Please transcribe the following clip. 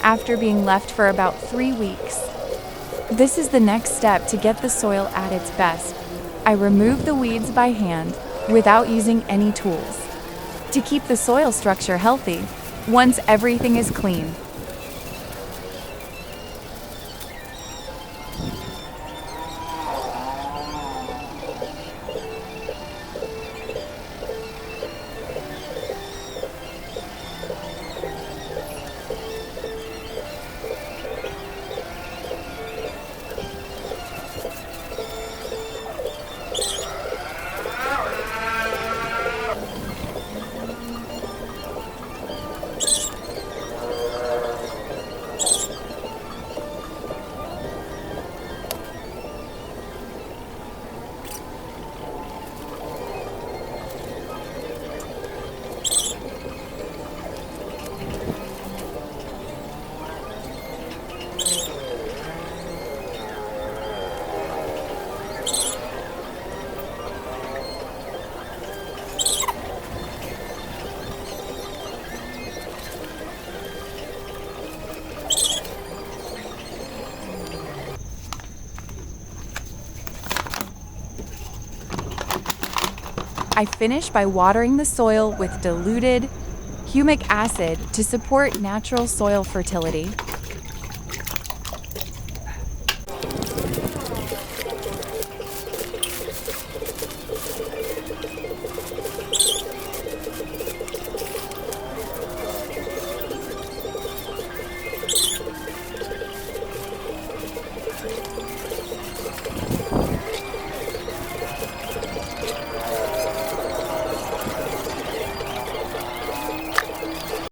after being left for about 3 weeks. This is the next step to get the soil at its best. I remove the weeds by hand without using any tools to keep the soil structure healthy once everything is clean. I finish by watering the soil with diluted humic acid to support natural soil fertility.